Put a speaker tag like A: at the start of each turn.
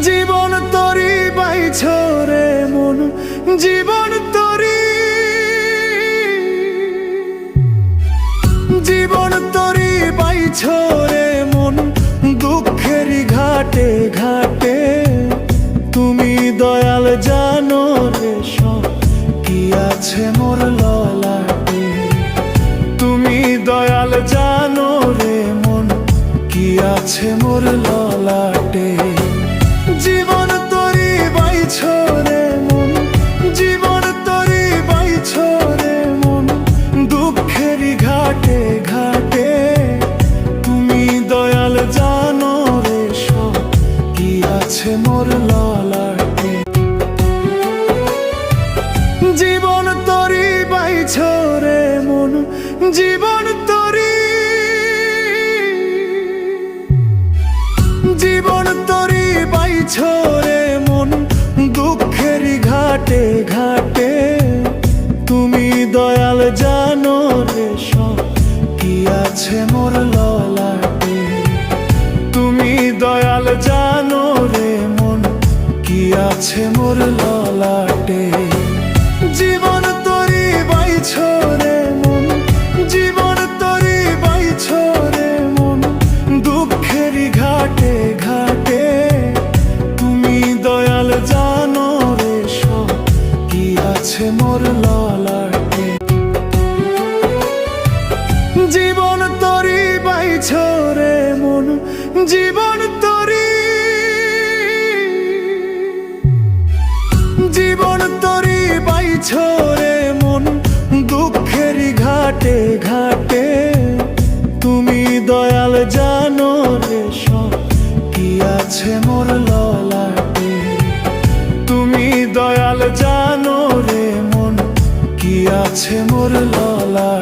A: জীবন তরি বাইছ রে মন, জীবন তরি, জীবন তরি বাইছ রে মন, দুঃখেরই ঘাটে ঘাটে। তুমি দয়াল জানো রে সব কি আছে মোর ললাটে। তুমি দয়াল জানো রে মন কি আছে মোর ললাটে। জীবন তরি বাইছ রে মন, জীবন তরি বাইছ রে মন, দুঃখেরই ঘাটে ঘাটে। তুমি দয়াল জানো রে সব কি আছে মোর ললাটে। জীবন তরি বাইছ রে মন, জীবন তরি, জীবন তরি বাইছ রে মন, দুঃখেরই ঘাটে ঘাটে। তুমি দয়াল জানো রে সব কি আছে মোর ললাটে। তুমি দয়াল জানো রে মন কি আছে মোর ললাটে। জীবন তরি বাইছ রে মন, জীবন তরি বাইছ রে মন, দুঃখেরই ঘাটে ঘাটে। তুমি দয়াল জানো রে সব কি আছে মোর ললাটে। জীবন তরি বাইছ রে মন, জীবন তরি, জীবন তরি বাইছ রে মন, দুঃখেরই ঘাটে ঘাটে। তুমি দয়াল জানো রে সব কি আছে মোর ললাটে। তুমি দয়াল জানো রে মন কি আছে মোর ললাটে।